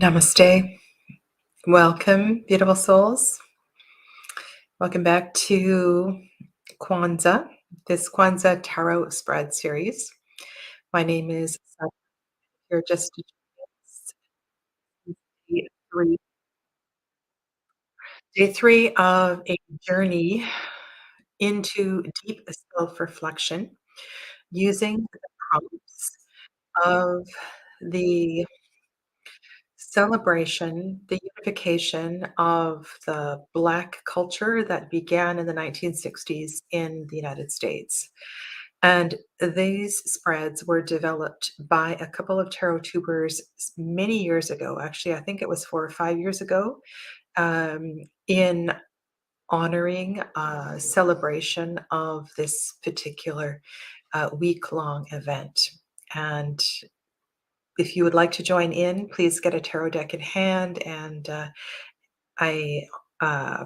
Namaste. Welcome, beautiful souls. Welcome back to Kwanzaa, this Kwanzaa Tarot Spread series. My name is Sadhana. You're just day three, day three of a journey into deep self-reflection using the prompts of the celebration, the unification of the Black culture that began in the 1960s in the United States. And these spreads were developed by a couple of tarot tubers many years ago. Actually, I think it was 4 or 5 years ago, in honoring a celebration of this particular week-long event. And if you would like to join in, please get a tarot deck in hand, and I uh,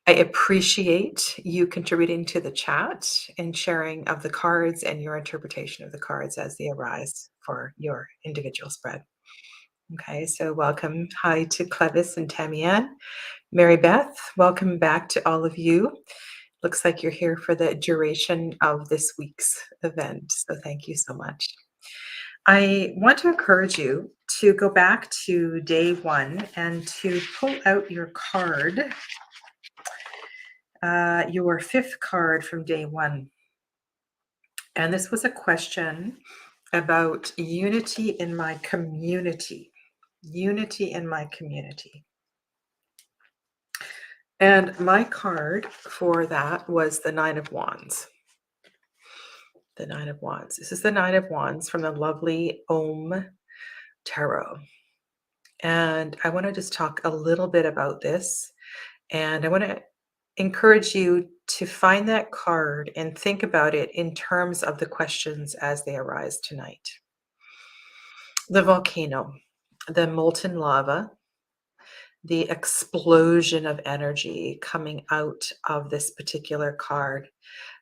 I appreciate you contributing to the chat and sharing of the cards and your interpretation of the cards as they arise for your individual spread. Okay, so welcome. Hi to Clevis and Tamianne. Mary Beth, welcome back to all of you. Looks like you're here for the duration of this week's event, so thank you so much. I want to encourage you to go back to day one and to pull out your card, your fifth card from day one. And this was a question about unity in my community. Unity in my community. And my card for that was the Nine of Wands. The Nine of Wands. This is the Nine of Wands from the lovely Om Tarot. And I want to just talk a little bit about this. And I want to encourage you to find that card and think about it in terms of the questions as they arise tonight. The volcano, the molten lava, the explosion of energy coming out of this particular card.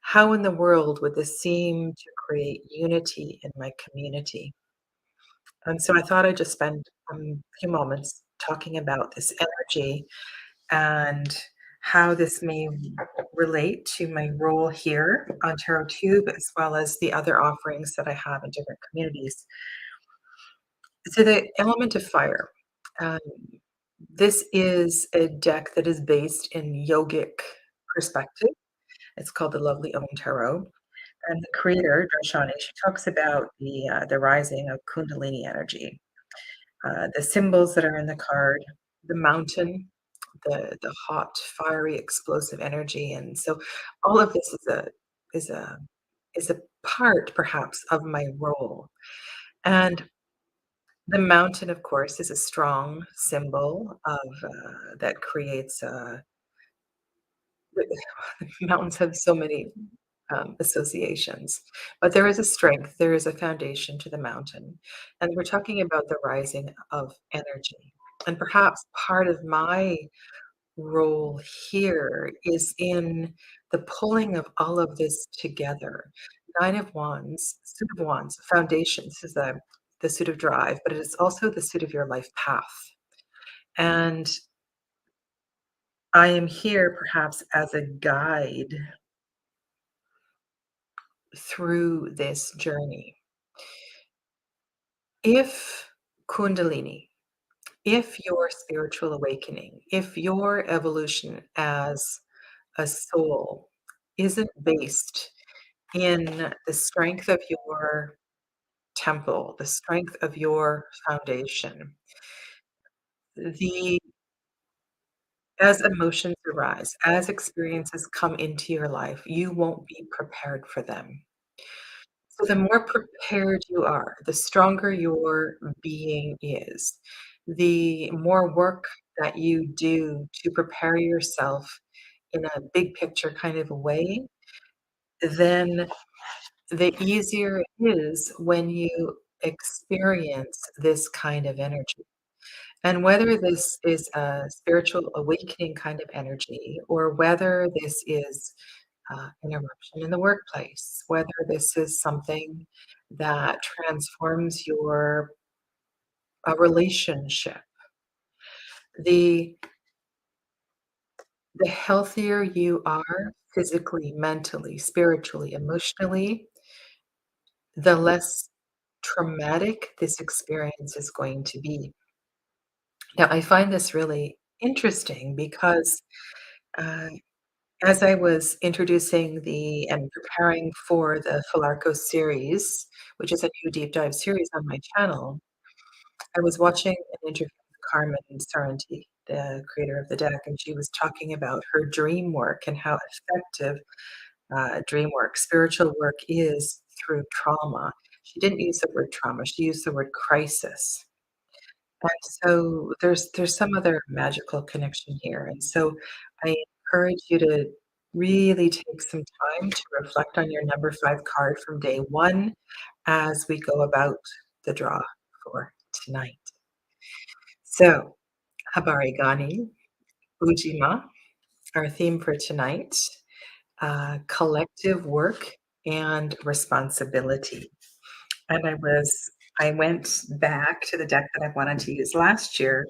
How in the world would this seem to create unity in my community? And so I thought I'd just spend a few moments talking about this energy and how this may relate to my role here on Tarot Tube, as well as the other offerings that I have in different communities. So the element of fire. Um, this is a deck that is based in yogic perspective. It's called the Lovely Om Tarot. And the creator, Darshani, she talks about the rising of Kundalini energy, the symbols that are in the card, the mountain, the hot, fiery, explosive energy, and so all of this is a is a part, perhaps, of my role. And the mountain, of course, is a strong symbol of that creates. Mountains have so many associations, but there is a strength, there is a foundation to the mountain, and we're talking about the rising of energy. And perhaps part of my role here is in the pulling of all of this together. Nine of Wands, Suit of Wands, foundation. This is the suit of drive, but it is also the suit of your life path. And I am here perhaps as a guide through this journey. If Kundalini, if your spiritual awakening, if your evolution as a soul isn't based in the strength of your temple, the strength of your foundation, the as emotions arise, as experiences come into your life, you won't be prepared for them. So the more prepared you are, the stronger your being is, the more work that you do to prepare yourself in a big picture kind of a way, then the easier it is when you experience this kind of energy. And whether this is a spiritual awakening kind of energy, or whether this is an eruption in the workplace, whether this is something that transforms your a relationship. The the healthier you are physically, mentally, spiritually, emotionally, the less traumatic this experience is going to be. Now, I find this really interesting because, uh, as I was introducing the and preparing for the Philarco series, which is a new deep dive series on my channel, I was watching an interview with Carmen Sarenti, the creator of the deck, and she was talking about her dream work and how effective dream work, spiritual work is through trauma. She didn't use the word trauma, she used the word crisis. And so there's some other magical connection here. And so I encourage you to really take some time to reflect on your number 5 card from day 1 as we go about the draw for tonight. So, Habari Gani, Ujima, our theme for tonight, collective work and responsibility. And I went back to the deck that I wanted to use last year,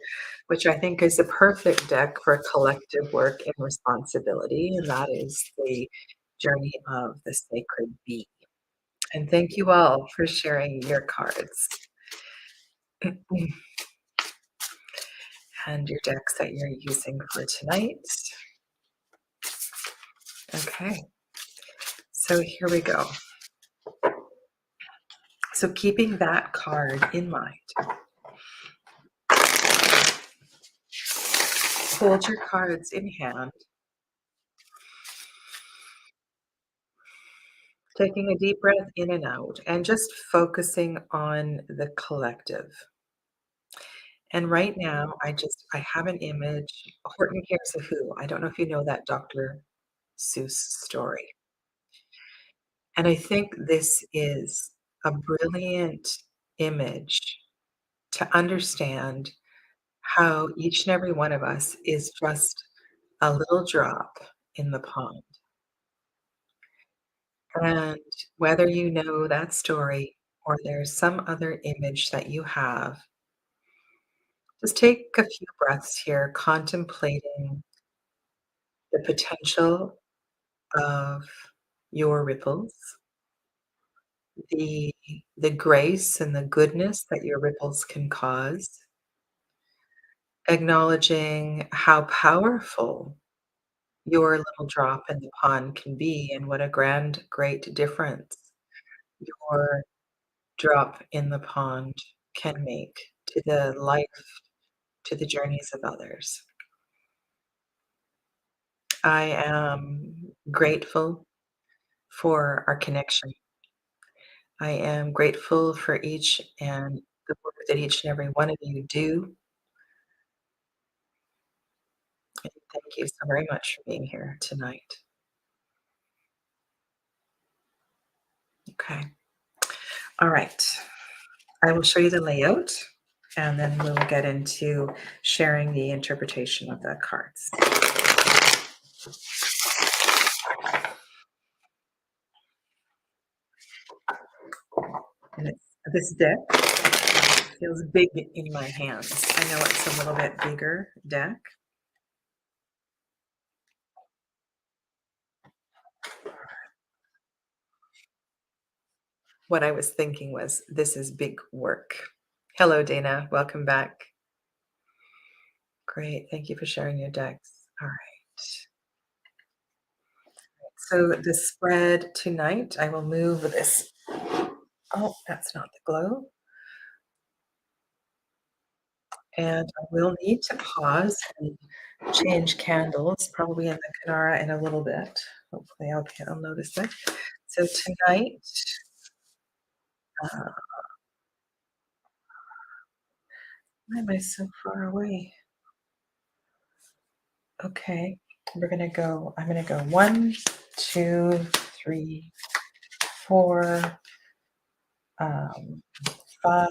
which I think is the perfect deck for collective work and responsibility, and that is the Journey of the Sacred Bee. And thank you all for sharing your cards and your decks that you're using for tonight. Okay, so here we go. So keeping that card in mind, hold your cards in hand, taking a deep breath in and out, and just focusing on the collective. And right now, I have an image. Horton Hears a Who. I don't know if you know that Dr. Seuss story. And I think this is a brilliant image to understand how each and every one of us is just a little drop in the pond. And whether you know that story or there's some other image that you have, just take a few breaths here, contemplating the potential of your ripples, the the grace and the goodness that your ripples can cause, acknowledging how powerful your little drop in the pond can be and what a grand, great difference your drop in the pond can make to the life, to the journeys of others. I am grateful for our connection. I am grateful for each and the work that each and every one of you do. And thank you so very much for being here tonight. Okay. All right. I will show you the layout and then we'll get into sharing the interpretation of the cards. And this deck feels big in my hands. I know it's a little bit bigger deck. What I was thinking was, this is big work. Hello, Dana. Welcome back. Great. Thank you for sharing your decks. All right. So the spread tonight, I will move this. Oh, that's not the glow. And I will need to pause and change candles, probably in the Kanara in a little bit. Hopefully I'll notice it. So tonight, uh, why am I so far away? Okay, I'm gonna go 1, 2, 3, 4, 5,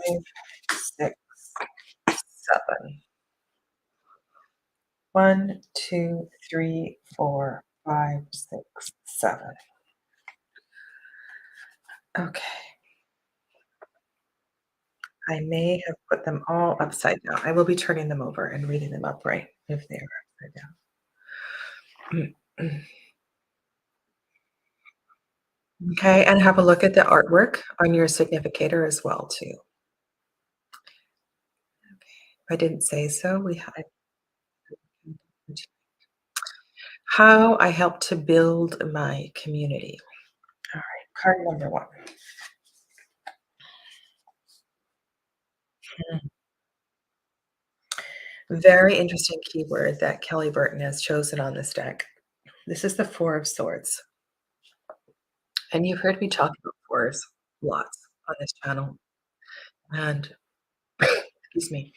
6, 7. 1, 2, 3, 4, 5, 6, 7. Okay. I may have put them all upside down. I will be turning them over and reading them upright if they are upside down. Okay, and have a look at the artwork on your significator as well too. If I didn't say so, we had how I help to build my community. All right, card number 1. Hmm. Very interesting keyword that Kelly Burton has chosen on this deck. This is the 4 of Swords, and you've heard me talk about fours lots on this channel, and excuse me,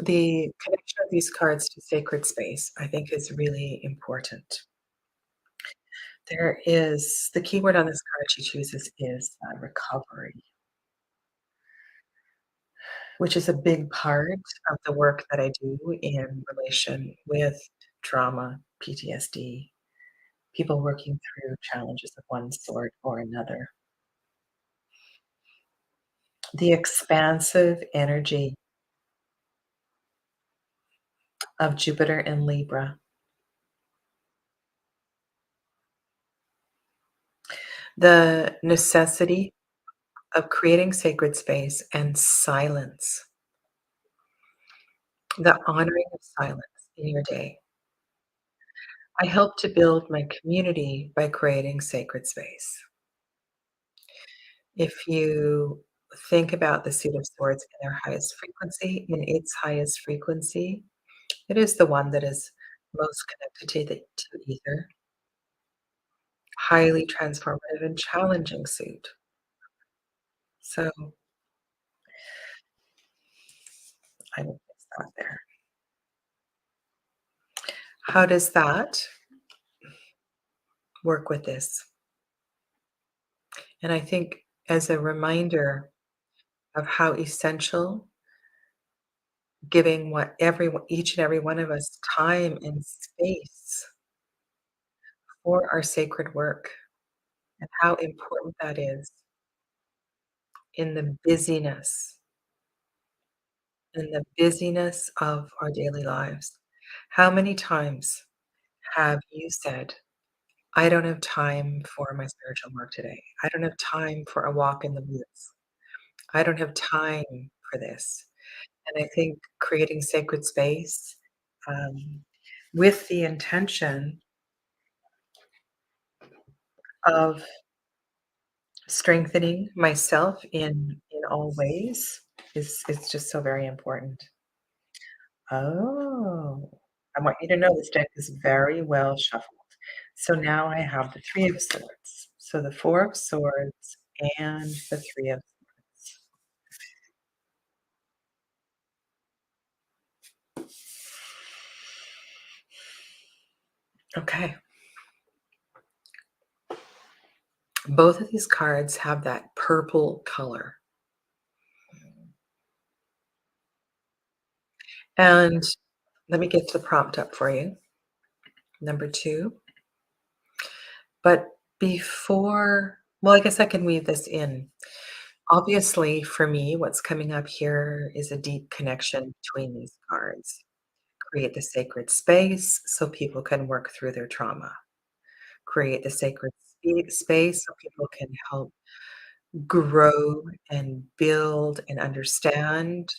the connection of these cards to sacred space, I think, is really important. There is the keyword on this card she chooses is, recovery, which is a big part of the work that I do in relation with trauma, PTSD, people working through challenges of one sort or another. The expansive energy of Jupiter in Libra, the necessity of creating sacred space and silence, the honoring of silence in your day. I help to build my community by creating sacred space. If you think about the Suit of Swords in their highest frequency, in its highest frequency, it is the one that is most connected to ether, highly transformative and challenging suit. So I will place that there. How does that work with this? And I think as a reminder of how essential giving what each and every one of us time and space for our sacred work and how important that is in the busyness of our daily lives. How many times have you said, I don't have time for my spiritual work today. I don't have time for a walk in the woods. I don't have time for this. And I think creating sacred space um, with the intention of strengthening myself in all ways is just so very important. Oh, I want you to know this deck is very well shuffled. So now I have the 3 of Swords. So the 4 of Swords and the 3 of Swords. Okay. Both of these cards have that purple color. And let me get the prompt up for you. Number 2. But before, well, I guess I can weave this in. Obviously, for me, what's coming up here is a deep connection between these cards. Create the sacred space so people can work through their trauma. Create the sacred space so people can help grow and build and understand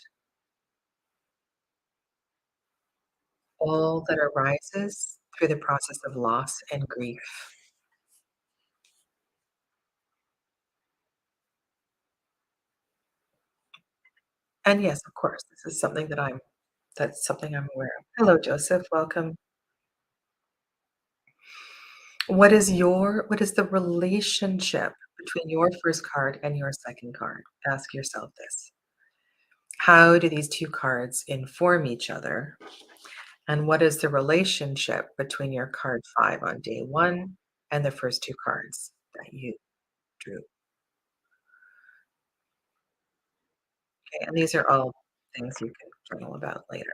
all that arises through the process of loss and grief. And yes, of course, this is something that's something I'm aware of. Hello, Joseph. Welcome. What is the relationship between your first card and your second card? Ask yourself this. How do these 2 cards inform each other? And what is the relationship between your card 5 on day 1 and the first 2 cards that you drew? Okay, and these are all things you can journal about later.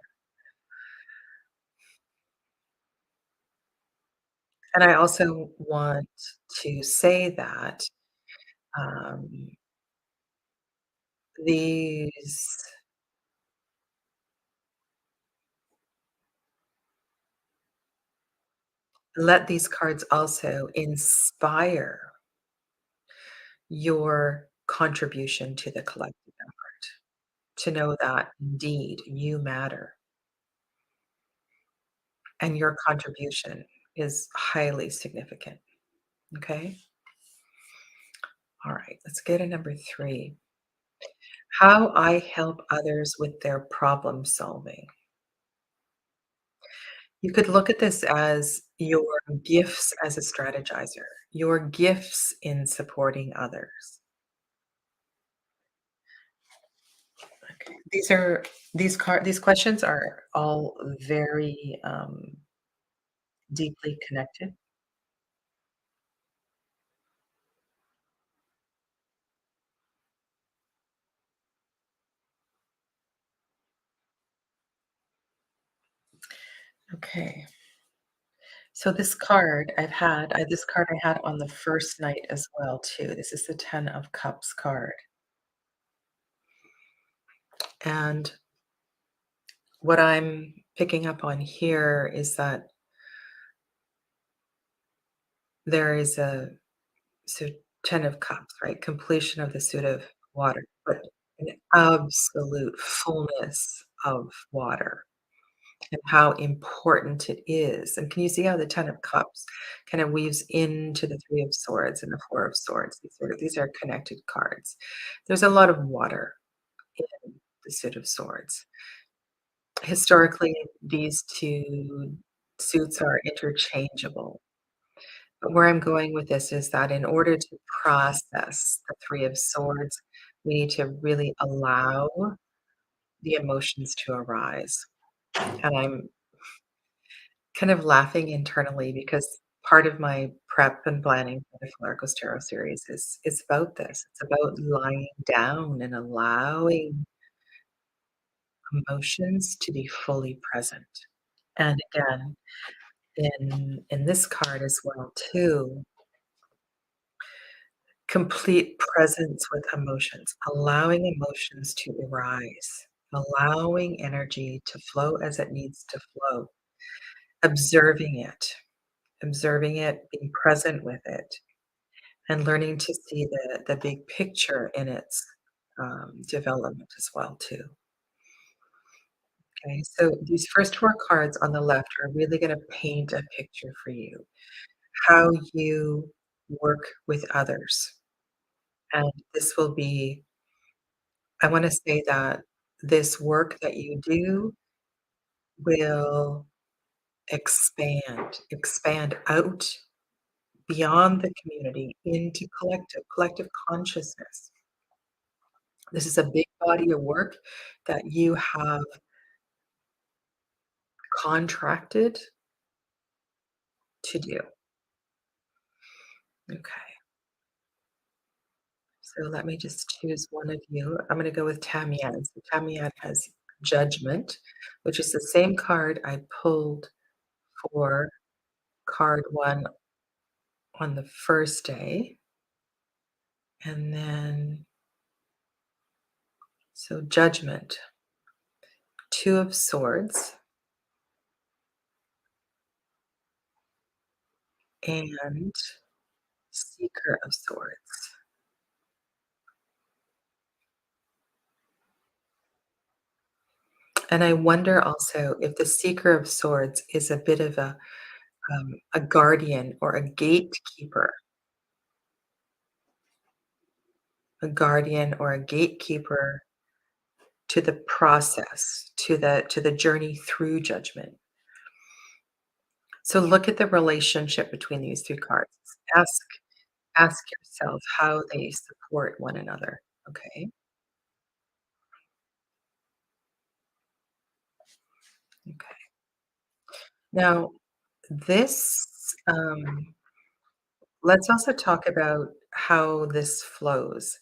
And I also want to say that, um, these let these cards also inspire your contribution to the collective effort, to know that indeed you matter and your contribution is highly significant. Okay. All right. Let's get to number 3. How I help others with their problem solving. You could look at this as your gifts as a strategizer, your gifts in supporting others. Okay. These questions are all very deeply connected. Okay. So this card I had on the first night as well too. This is the 10 of Cups card. And what I'm picking up on here is that there is a so 10 of Cups, right? Completion of the suit of water, but an absolute fullness of water and how important it is. And can you see how the 10 of Cups kind of weaves into the 3 of Swords and the 4 of Swords? These are connected cards. There's a lot of water in the suit of Swords. Historically, these 2 suits are interchangeable. But where I'm going with this is that in order to process the 3 of Swords, we need to really allow the emotions to arise. And I'm kind of laughing internally because part of my prep and planning for the Floricos Tarot series is about this. It's about lying down and allowing emotions to be fully present. And again, in this card as well too, complete presence with emotions, allowing emotions to arise, allowing energy to flow as it needs to flow, observing it, being present with it, and learning to see the big picture in its development as well too. Okay, so these first 4 cards on the left are really going to paint a picture for you, how you work with others. And this will be I wanna say that this work that you do will expand out beyond the community into collective consciousness. This is a big body of work that you have contracted to do. Okay, so let me just choose one of you. I'm gonna go with Tamian. So Tamian has Judgment, which is the same card I pulled for card 1 on the first day, and then so Judgment, 2 of Swords, and Seeker of Swords. And I wonder also if the Seeker of Swords is a bit of a guardian or a gatekeeper to the process, to the journey through judgment. So look at the relationship between these 2 cards. Ask ask yourself how they support one another, okay? Okay. Now, this, let's also talk about how this flows.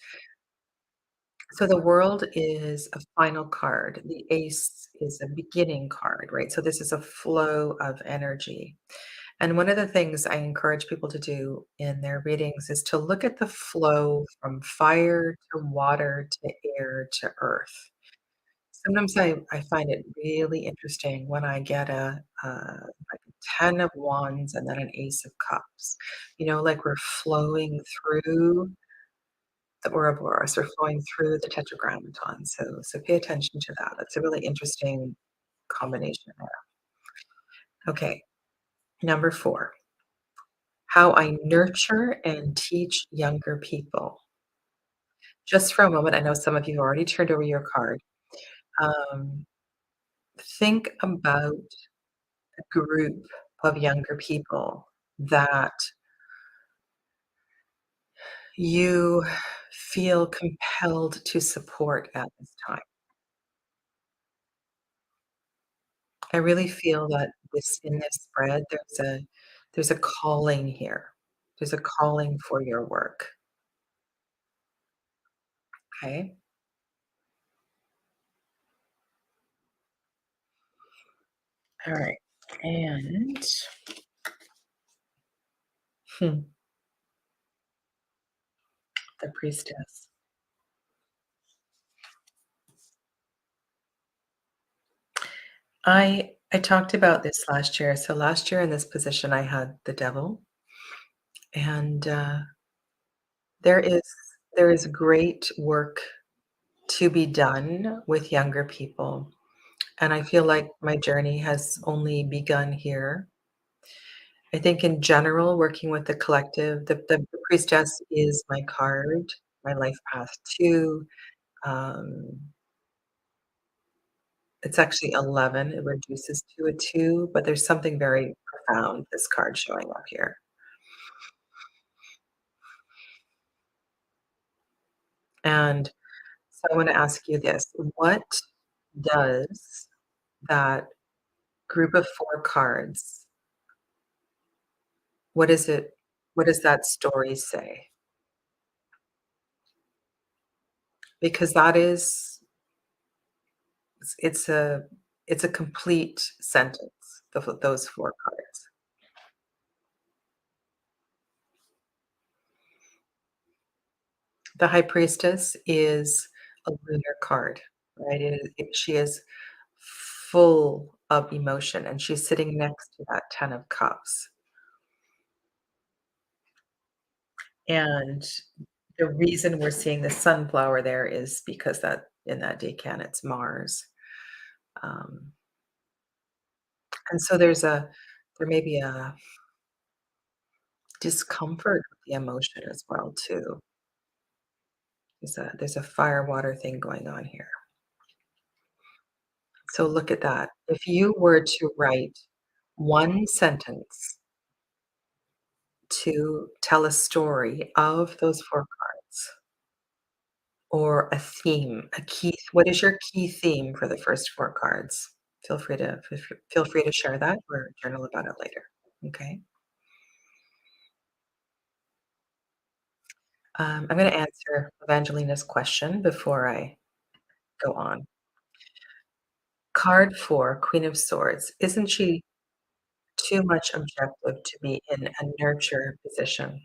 So the world is a final card. The ace is a beginning card, right? So this is a flow of energy. And one of the things I encourage people to do in their readings is to look at the flow from fire to water to air to earth. Sometimes I find it really interesting when I get like a 10 of wands and then an ace of cups. Like we're flowing through the Ouroboros, we're flowing through the Tetragrammaton. So pay attention to that. That's a really interesting combination there. Okay, number 4, how I nurture and teach younger people. Just for a moment, I know some of you have already turned over your card. Um, think about a group of younger people that you feel compelled to support at this time. I really feel that in this spread, there's a calling here. There's a calling for your work, okay? All right. And hmm, the priestess. I talked about this last year. So last year in this position, I had the devil, and there is there is great work to be done with younger people, and I feel like my journey has only begun here. I think in general, working with the collective, the priestess is my card, my life path too. Um, it's actually 11. It reduces to a 2, but there's something very profound, this card showing up here. And so I wanna ask you this, what does that group of 4 cards, what is it what does that story say? Because that is it's it's a complete sentence, those 4 cards. The High Priestess is a lunar card, right? She is full of emotion, and she's sitting next to that 10 of Cups. And the reason we're seeing the sunflower there is because that in that decan, it's Mars. Um, and so there may be a discomfort with the emotion as well too. There's a fire water thing going on here. So look at that. If you were to write one sentence to tell a story of those 4 cards or a theme, a key what is your key theme for the first 4 cards? Feel free to share that or journal about it later, okay? I'm gonna answer Evangelina's question before I go on. Card 4, Queen of Swords, isn't she too much objective to be in a nurture position?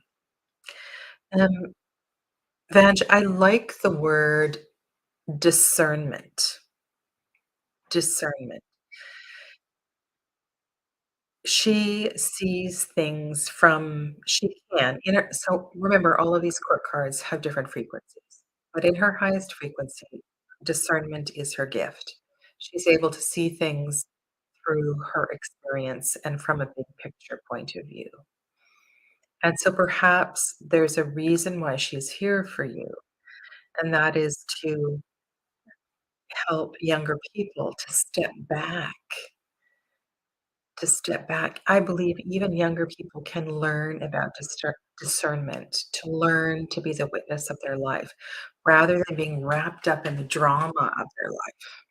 Um, Vange, I like the word discernment. Discernment. She sees things from she can in her so remember all of these court cards have different frequencies, but in her highest frequency, discernment is her gift. She's able to see things through her experience and from a big picture point of view. And so perhaps there's a reason why she's here for you, and that is to help younger people to step back. I believe even younger people can learn about discernment, to learn to be the witness of their life rather than being wrapped up in the drama of their life.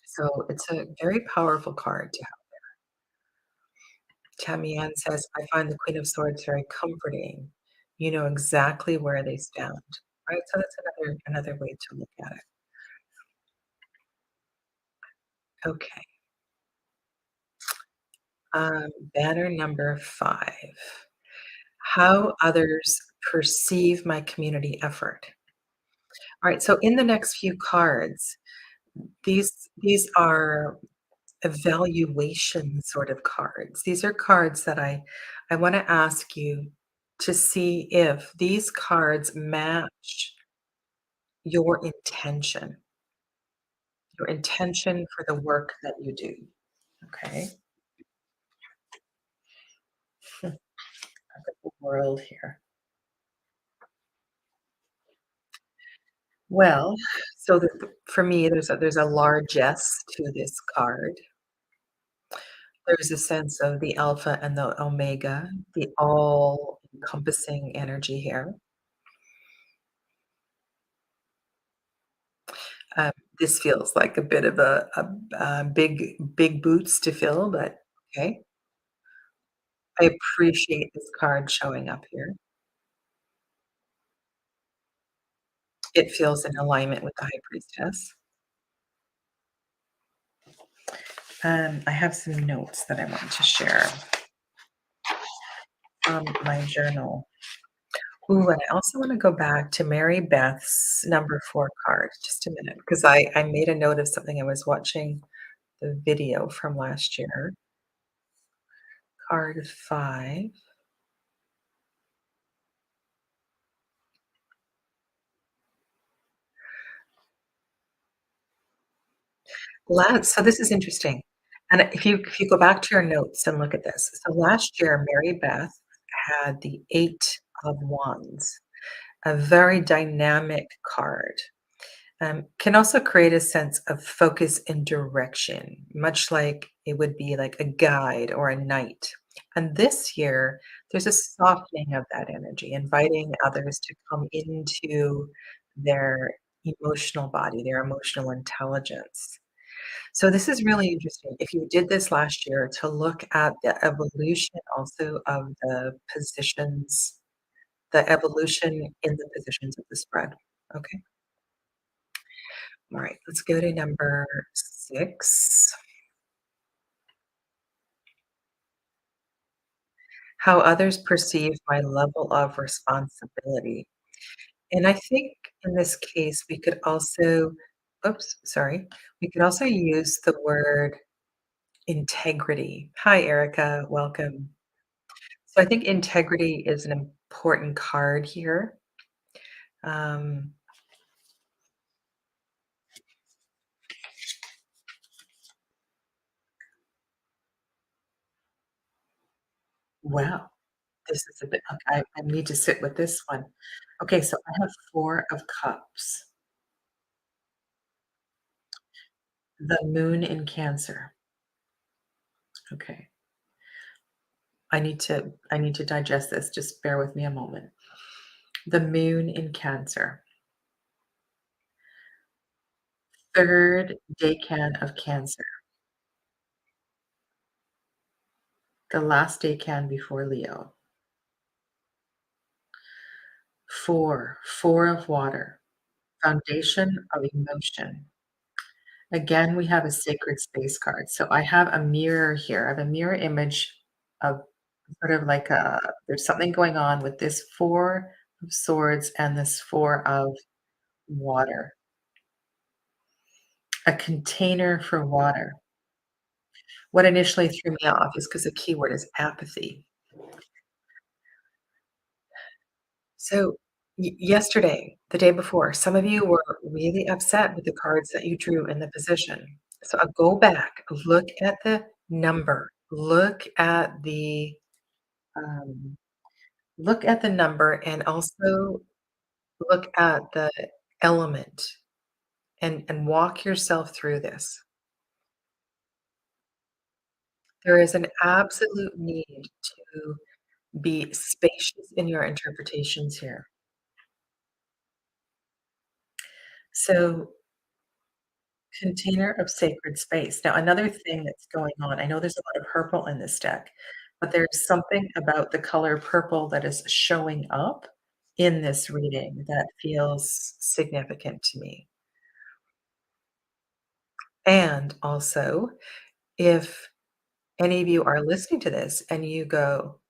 So it's a very powerful card to have. Tamian says, I find the Queen of Swords very comforting. You know exactly where they stand. Right? So that's another way to look at it. Okay. Banner number 5. How others perceive my community effort. Alright, so in the next few cards, these are evaluation sort of cards. These are cards that I wanna ask you to see if these cards match your intention for the work that you do, okay? Look at the world here. Well, so for me, there's a largesse to this card. There's a sense of the alpha and the omega, the all-encompassing energy here. Um, this feels like a bit of a big boots to fill, but okay. I appreciate this card showing up here. It feels in alignment with the High Priestess. I have some notes that I want to share from my journal. Ooh, and I also wanna go back to Mary Beth's number 4 card, just a minute, because I made a note of something. I was watching the video from last year. Card 5. So this is interesting, and if you go back to your notes and look at this. So last year, Mary Beth had the 8 of Wands, a very dynamic card. Can also create a sense of focus and direction, much like it would be like a guide or a knight. And this year, there's a softening of that energy, inviting others to come into their emotional body, their emotional intelligence. So this is really interesting. If you did this last year, to look at the evolution also of the evolution in the positions of the spread. Okay. All right, let's go to number 6. How others perceive my level of responsibility. And I think in this case, we could also oops, sorry. We could also use the word integrity. Hi, Erica, welcome. So I think integrity is an important card here. Um, wow, this is a bit okay, I need to sit with this one. Okay, so I have 4 of cups, the moon in Cancer. Okay. I need to digest this, just bear with me a moment. The moon in Cancer, 3rd decan of Cancer, the last decan before Leo. 4 of water, foundation of emotion. Again, we have a sacred space card. So I have a mirror here. I have a mirror image of sort of like there's something going on with this 4 of swords and this 4 of water. A container for water. What initially threw me off is because the keyword is apathy. So, yesterday, the day before, some of you were really upset with the cards that you drew in the position. So, go back, look at um, look at the number, and also look at the element, and walk yourself through this. There is an absolute need to be spacious in your interpretations here. So, container of sacred space. Now, another thing that's going on, I know there's a lot of purple in this deck, but there's something about the color purple that is showing up in this reading that feels significant to me. And also, if any of you are listening to this and you go,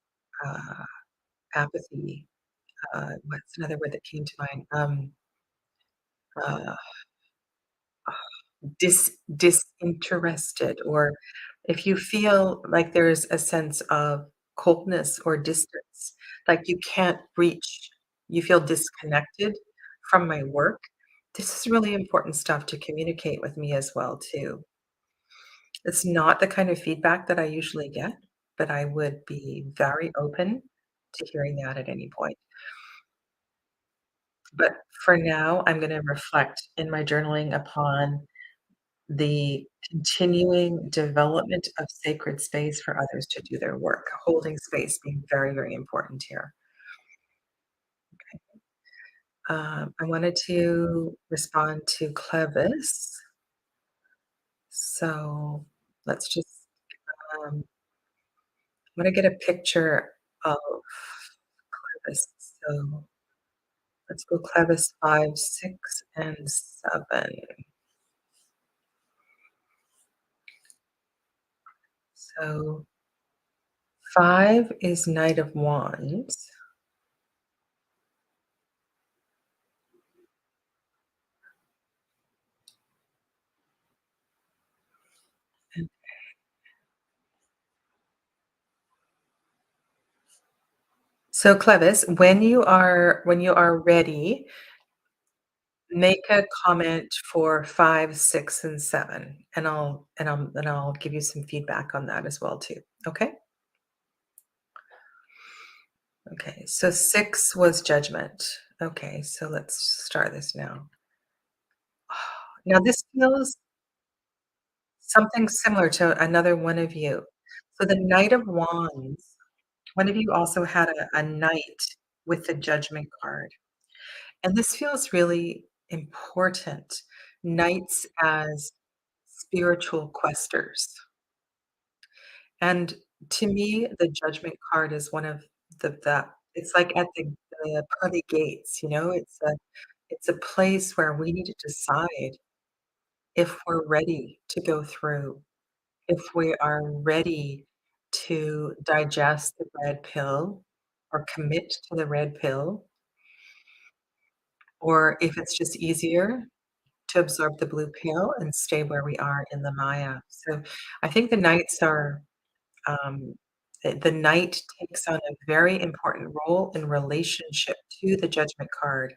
uh, apathy, what's another word that came to mind? Uh, disinterested, or if you feel like there's a sense of coldness or distance, like you can't reach, you feel disconnected from my work, this is really important stuff to communicate with me as well too. It's not the kind of feedback that I usually get, but I would be very open to hearing that at any point. But for now, I'm gonna reflect in my journaling upon the continuing development of sacred space for others to do their work, holding space being very, very important here. I wanted to respond to Clevis, so let's just, um, I'm gonna get a picture of Clevis, so let's go Clevis 5, 6, and 7. So 5 is Knight of Wands, and so Clevis, when you are ready, make a comment for 5, 6, and 7, and I'll give you some feedback on that as well too, okay? Okay, so 6 was judgment. Okay, so let's start this now. Now this feels something similar to another one of you. So the Knight of Wands, one of you also had a knight with the judgment card, and this feels really important. Knights as spiritual questers. And to me, the judgment card is one of the it's like at the pearly gates, you know? It's a place where we need to decide if we're ready to go through, if we are ready to digest the red pill or commit to the red pill, or if it's just easier to absorb the blue pill and stay where we are in the Maya. So I think the nights are the knight takes on a very important role in relationship to the judgment card.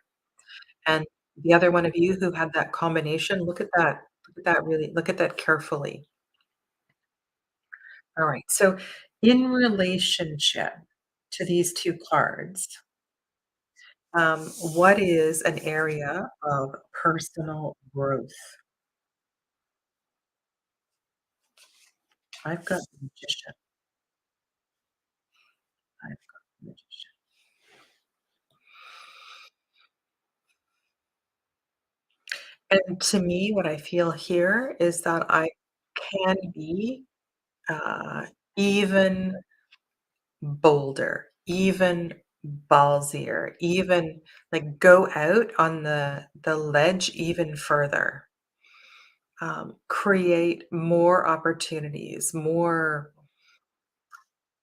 And the other one of you who had that combination, look at that. Look at that really, look at that carefully. All right. So in relationship to these two cards, what is an area of personal growth? I've got the magician. I've got the magician. And to me, what I feel here is that I can be uh, even bolder, even ballsier, even like go out on the ledge even further. Create more opportunities, more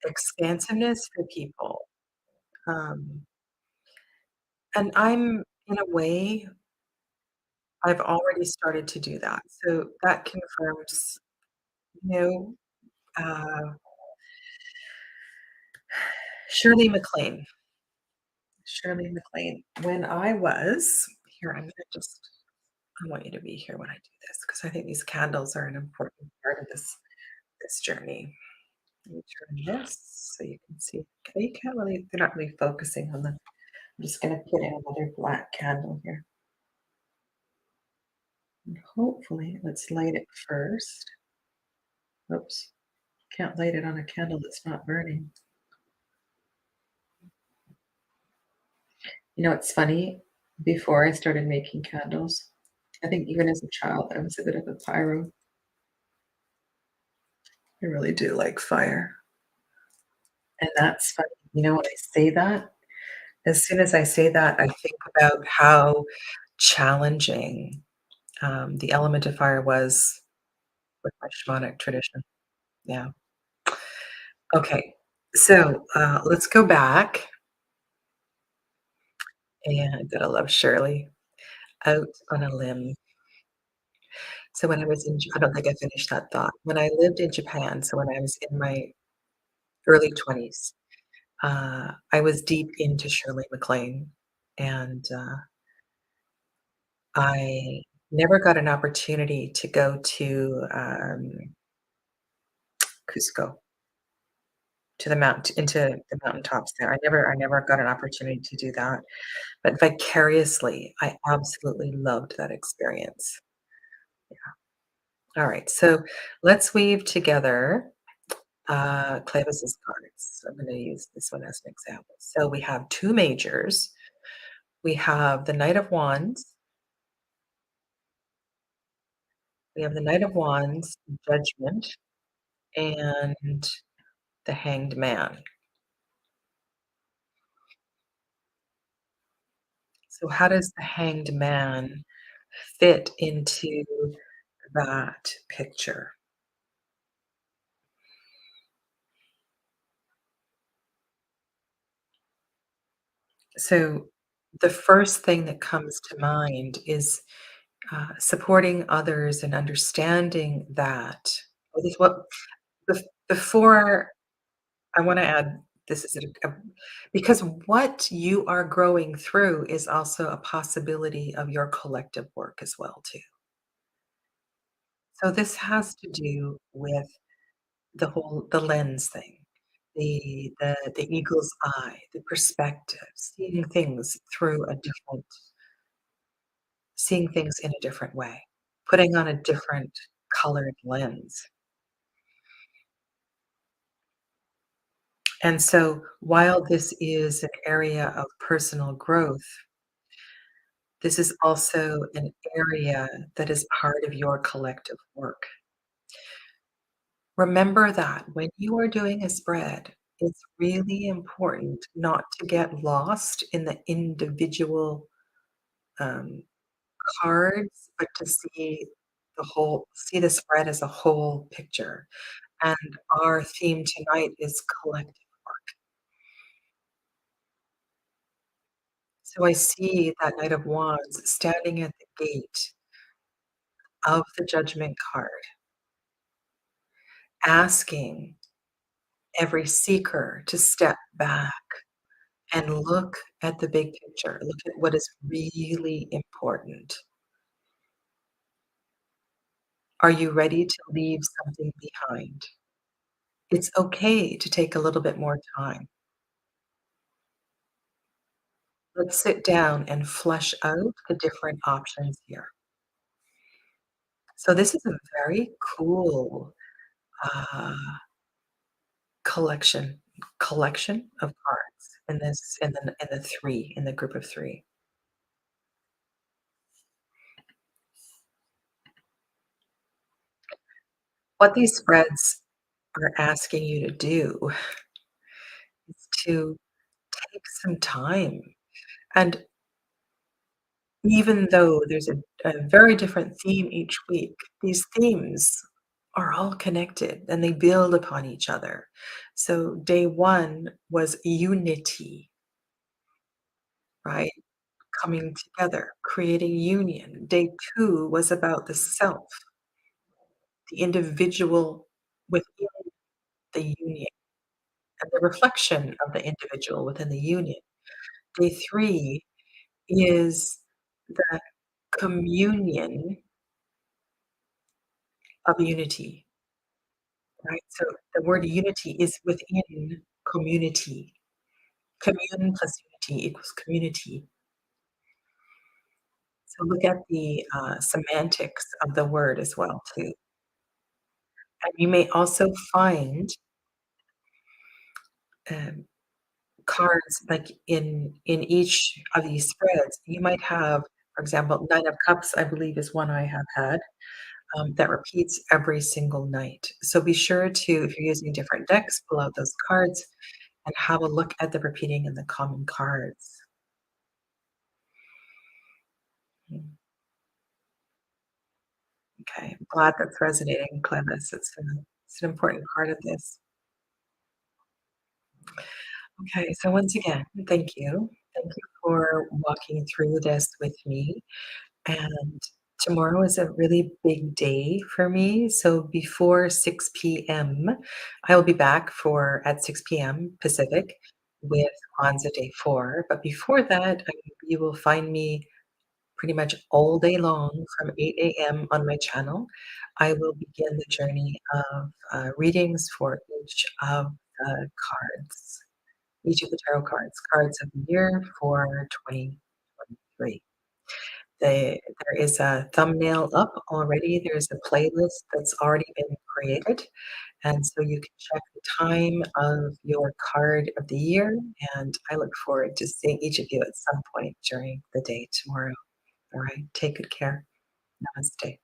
expansiveness for people. Um, and I'm in a way, I've already started to do that. So that confirms, you know, Shirley MacLaine. Shirley MacLaine. When I was here, I'm gonna just I want you to be here when I do this because I think these candles are an important part of this journey. Let me turn this so you can see. Okay, you can't really, they're not really focusing on the. I'm just gonna put in another black candle here. And hopefully, let's light it first. Oops, can't light it on a candle that's not burning. You know, it's funny. Before I started making candles, I think even as a child, I was a bit of a pyro. I really do like fire. And that's funny. You know, when I say that, as soon as I say that, I think about how challenging, the element of fire was with my shamanic tradition. Yeah. Okay, so, let's go back, and gotta love Shirley, "Out on a limb." So when I was in J I don't think I finished that thought. When I lived in Japan, so when I was in my early 20s, I was deep into Shirley MacLaine, and, I never got an opportunity to go to, Cusco, to the mount into the mountaintops there. I never got an opportunity to do that, but vicariously, I absolutely loved that experience. Alright, so let's weave together, Clavis's cards. I'm gonna use this one as an example. So we have 2 majors. We have the Knight of Wands, we have the Knight of Wands, Judgment, and the Hanged Man. So how does the Hanged Man fit into that picture? So the first thing that comes to mind is, supporting others and understanding that this what before I wanna add this is because what you are growing through is also a possibility of your collective work as well too. So this has to do with the lens thing, the eagle's eye, the perspective, seeing things in a different way, putting on a different colored lens. And so while this is an area of personal growth, this is also an area that is part of your collective work. Remember that when you are doing a spread, it's really important not to get lost in the individual um, cards, but to see the spread as a whole picture. And our theme tonight is collective. So I see that Knight of Wands standing at the gate of the Judgment card, asking every seeker to step back and look at the big picture, look at what is really important. Are you ready to leave something behind? It's okay to take a little bit more time. Let's sit down and flesh out the different options here. So this is a very cool, uh, collection collection of cards in the 3, in the group of 3. What these spreads are asking you to do is to take some time, and even though there's a very different theme each week, these themes are all connected and they build upon each other. So day 1 was unity, right? Coming together, creating union. Day 2 was about the self, the individual within the union, and the reflection of the individual within the union. Day 3 is the communion of unity, right? So the word unity is within community. Commune plus unity equals community. So look at the, semantics of the word as well too. And you may also find, um, cards like in each of these spreads. You might have, for example, 9 of cups, I believe, is one I have had, that repeats every single night. So be sure to, if you're using different decks, pull out those cards and have a look at the repeating and the common cards. Mm, okay, I'm glad that's resonating, Clevis. It's an important part of this. Okay, so once again, thank you. Thank you for walking through this with me. And tomorrow is a really big day for me. So before 6 p.m., I will be back for at 6 p.m. Pacific with Kwanzaa Day 4. But before that, you will find me pretty much all day long from 8 a.m. on my channel. I will begin the journey of readings for each of the cards, each of the tarot cards, cards of the year for 2023. There is a thumbnail up already. There's a playlist that's already been created. And so you can check the time of your card of the year. And I look forward to seeing each of you at some point during the day tomorrow. All right. Take good care. Namaste.